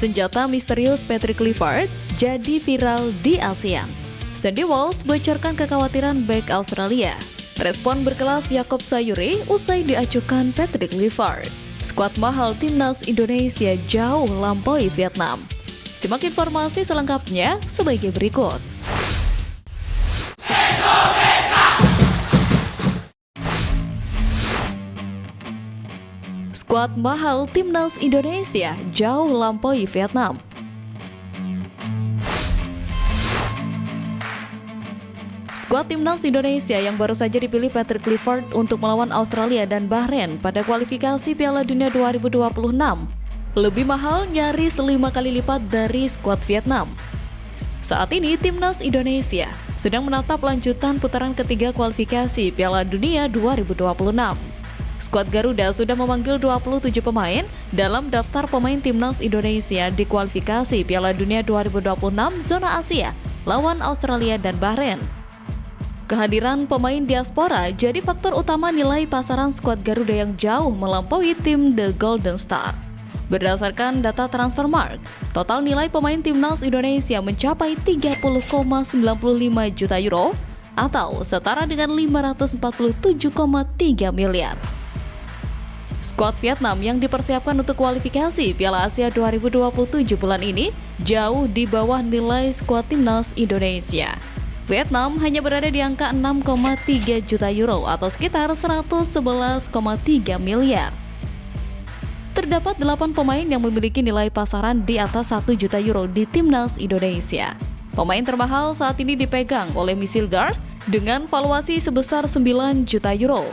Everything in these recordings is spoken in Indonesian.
Senjata misterius Patrick Clifford jadi viral di ASEAN. Sandy Walsh bocorkan kekhawatiran bek Australia. Respon berkelas Yaakob Sayuri usai diacukan Patrick Clifford. Skuad mahal timnas Indonesia jauh lampaui Vietnam. Simak informasi selengkapnya sebagai berikut. Skuad mahal timnas Indonesia jauh lampaui Vietnam. Skuad timnas Indonesia yang baru saja dipilih Patrick Clifford untuk melawan Australia dan Bahrain pada kualifikasi Piala Dunia 2026 lebih mahal nyaris 5 kali lipat dari skuad Vietnam. Saat ini timnas Indonesia sedang menatap lanjutan putaran ketiga kualifikasi Piala Dunia 2026. Skuad Garuda sudah memanggil 27 pemain dalam daftar pemain timnas Indonesia di kualifikasi Piala Dunia 2026 zona Asia lawan Australia dan Bahrain. Kehadiran pemain diaspora jadi faktor utama nilai pasaran skuad Garuda yang jauh melampaui tim The Golden Star. Berdasarkan data Transfermarkt, total nilai pemain timnas Indonesia mencapai 30,95 juta euro atau setara dengan 547,3 miliar. Skuad Vietnam yang dipersiapkan untuk kualifikasi Piala Asia 2027 bulan ini jauh di bawah nilai skuad timnas Indonesia. Vietnam hanya berada di angka 6,3 juta euro atau sekitar 111,3 miliar. Terdapat 8 pemain yang memiliki nilai pasaran di atas 1 juta euro di timnas Indonesia. Pemain termahal saat ini dipegang oleh Misil Gars dengan valuasi sebesar 9 juta euro.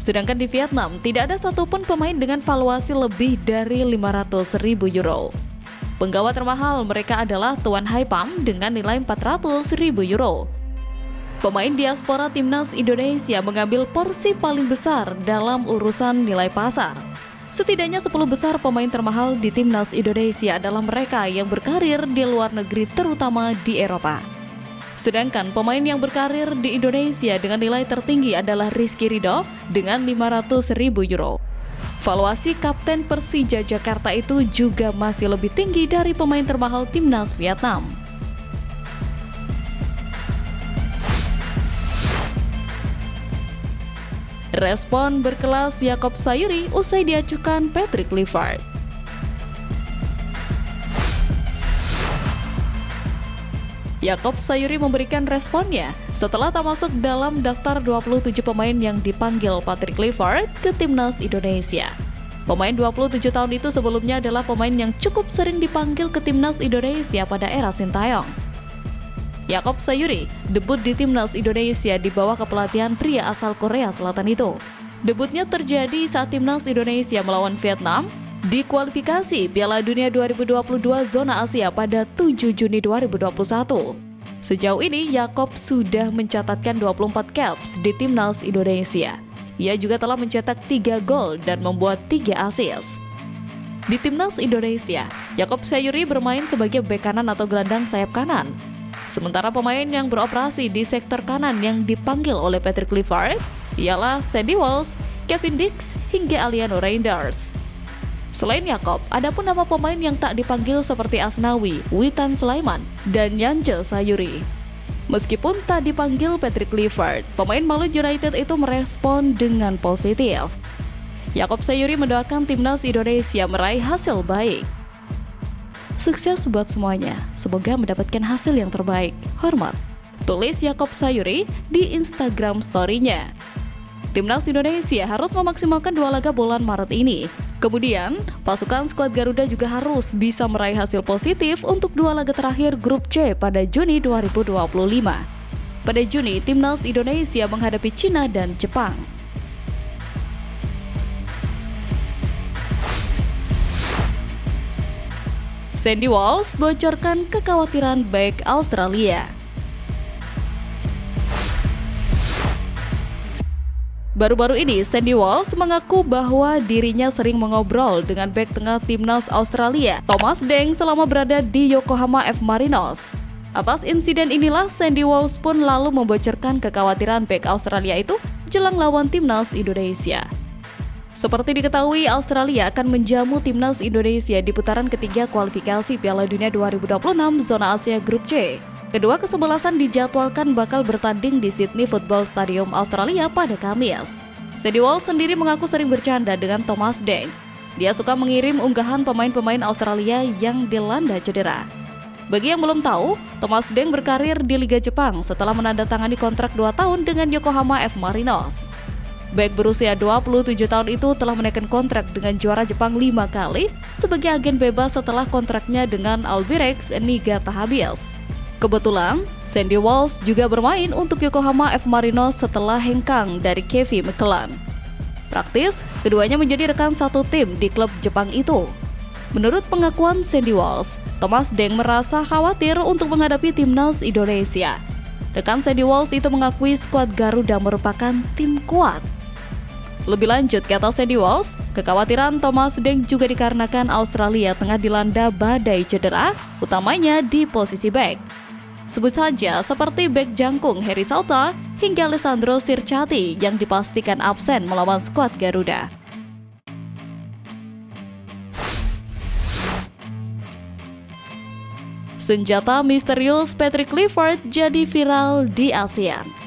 Sedangkan di Vietnam tidak ada satupun pemain dengan valuasi lebih dari 500.000 euro. Penggawa termahal mereka adalah Tuan Haipam dengan nilai 400.000 euro. Pemain diaspora timnas Indonesia mengambil porsi paling besar dalam urusan nilai pasar. Setidaknya 10 besar pemain termahal di timnas Indonesia adalah mereka yang berkarir di luar negeri terutama di Eropa. Sedangkan pemain yang berkarir di Indonesia dengan nilai tertinggi adalah Rizky Ridho dengan 500.000 euro. Valuasi kapten Persija Jakarta itu juga masih lebih tinggi dari pemain termahal timnas Vietnam. Respon berkelas Yaakob Sayuri usai diacukan Patrick Clifford. Yaakob Sayuri memberikan responnya setelah tak masuk dalam daftar 27 pemain yang dipanggil Patrick Clifford ke timnas Indonesia. Pemain 27 tahun itu sebelumnya adalah pemain yang cukup sering dipanggil ke timnas Indonesia pada era Sintayong. Yaakob Sayuri debut di timnas Indonesia di bawah kepelatihan pria asal Korea Selatan itu. Debutnya terjadi saat timnas Indonesia melawan Vietnam di kualifikasi Piala Dunia 2022 zona Asia pada 7 Juni 2021. Sejauh ini Yaakob sudah mencatatkan 24 caps di timnas Indonesia. Ia juga telah mencetak 3 gol dan membuat 3 assist. Di timnas Indonesia, Yaakob Sayuri bermain sebagai bek kanan atau gelandang sayap kanan. Sementara pemain yang beroperasi di sektor kanan yang dipanggil oleh Patrick Clifford ialah Sandy Walsh, Kevin Dix, hingga Aliano Reinders. Selain Yaakob, ada pun nama pemain yang tak dipanggil seperti Asnawi, Witan Sulaiman, dan Yance Sayuri. Meskipun tak dipanggil Patrick Clifford, pemain Maluku United itu merespon dengan positif. Yaakob Sayuri mendoakan timnas Indonesia meraih hasil baik. Sukses buat semuanya, semoga mendapatkan hasil yang terbaik. Hormat. Tulis Yaakob Sayuri di Instagram story-nya. Timnas Indonesia harus memaksimalkan 2 laga bulan Maret ini. Kemudian, pasukan skuad Garuda juga harus bisa meraih hasil positif untuk 2 laga terakhir grup C pada Juni 2025. Pada Juni, timnas Indonesia menghadapi Cina dan Jepang. Sandy Walsh bocorkan kekhawatiran bek Australia. Baru-baru ini, Sandy Walsh mengaku bahwa dirinya sering mengobrol dengan bek tengah timnas Australia, Thomas Deng, selama berada di Yokohama F. Marinos. Atas insiden inilah, Sandy Walsh pun lalu membocorkan kekhawatiran bek Australia itu jelang lawan timnas Indonesia. Seperti diketahui, Australia akan menjamu timnas Indonesia di putaran ketiga kualifikasi Piala Dunia 2026 zona Asia Grup C. Kedua kesebelasan dijadwalkan bakal bertanding di Sydney Football Stadium Australia pada Kamis. Sandy Walsh sendiri mengaku sering bercanda dengan Thomas Deng. Dia suka mengirim unggahan pemain-pemain Australia yang dilanda cedera. Bagi yang belum tahu, Thomas Deng berkarir di Liga Jepang setelah menandatangani kontrak 2 tahun dengan Yokohama F. Marinos. Bek berusia 27 tahun itu telah menaikkan kontrak dengan juara Jepang 5 kali sebagai agen bebas setelah kontraknya dengan Albirex Niigata habis. Kebetulan, Sandy Walsh juga bermain untuk Yokohama F. Marinos setelah hengkang dari Kevin McClellan. Praktis, keduanya menjadi rekan satu tim di klub Jepang itu. Menurut pengakuan Sandy Walsh, Thomas Deng merasa khawatir untuk menghadapi timnas Indonesia. Rekan Sandy Walsh itu mengakui skuad Garuda merupakan tim kuat. Lebih lanjut, kata Sandy Walsh, kekhawatiran Thomas Deng juga dikarenakan Australia tengah dilanda badai cedera, utamanya di posisi bek. Sebut saja seperti bek jangkung Harry Sauter hingga Alessandro Sirchati yang dipastikan absen melawan skuad Garuda. Senjata misterius Patrick Clifford jadi viral di ASEAN.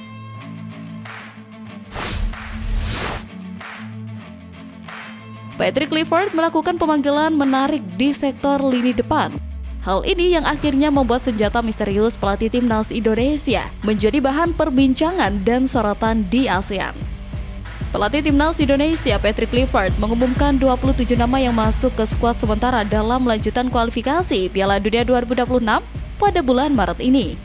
Patrick Clifford melakukan pemanggilan menarik di sektor lini depan. Hal ini yang akhirnya membuat senjata misterius pelatih timnas Indonesia menjadi bahan perbincangan dan sorotan di ASEAN. Pelatih timnas Indonesia Patrick Clifford mengumumkan 27 nama yang masuk ke skuad sementara dalam lanjutan kualifikasi Piala Dunia 2026 pada bulan Maret ini.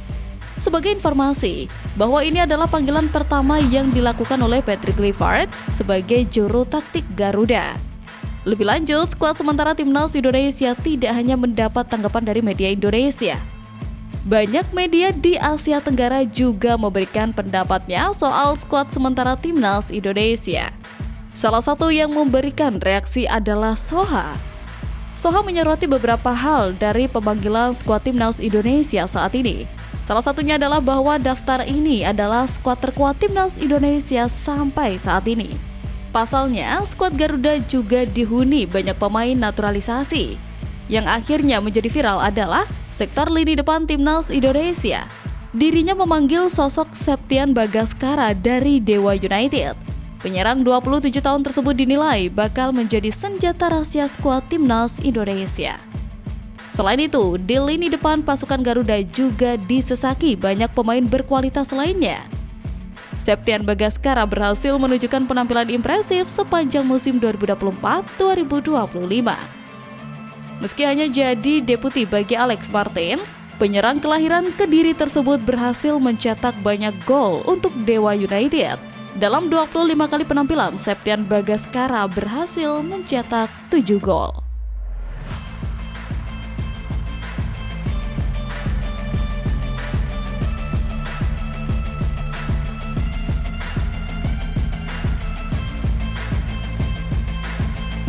Sebagai informasi, bahwa ini adalah panggilan pertama yang dilakukan oleh Patrick Clifford sebagai juru taktik Garuda. Lebih lanjut, skuad sementara timnas Indonesia tidak hanya mendapat tanggapan dari media Indonesia. Banyak media di Asia Tenggara juga memberikan pendapatnya soal skuad sementara timnas Indonesia. Salah satu yang memberikan reaksi adalah Soha. Soha menyoroti beberapa hal dari pemanggilan skuad timnas Indonesia saat ini. Salah satunya adalah bahwa daftar ini adalah skuad terkuat timnas Indonesia sampai saat ini. Pasalnya, skuad Garuda juga dihuni banyak pemain naturalisasi. Yang akhirnya menjadi viral adalah sektor lini depan timnas Indonesia. Dirinya memanggil sosok Septian Bagaskara dari Dewa United. Penyerang 27 tahun tersebut dinilai bakal menjadi senjata rahasia skuad timnas Indonesia. Selain itu, di lini depan pasukan Garuda juga disesaki banyak pemain berkualitas lainnya. Septian Bagaskara berhasil menunjukkan penampilan impresif sepanjang musim 2024-2025. Meski hanya jadi deputi bagi Alex Martins, penyerang kelahiran Kediri tersebut berhasil mencetak banyak gol untuk Dewa United. Dalam 25 kali penampilan, Septian Bagaskara berhasil mencetak 7 gol.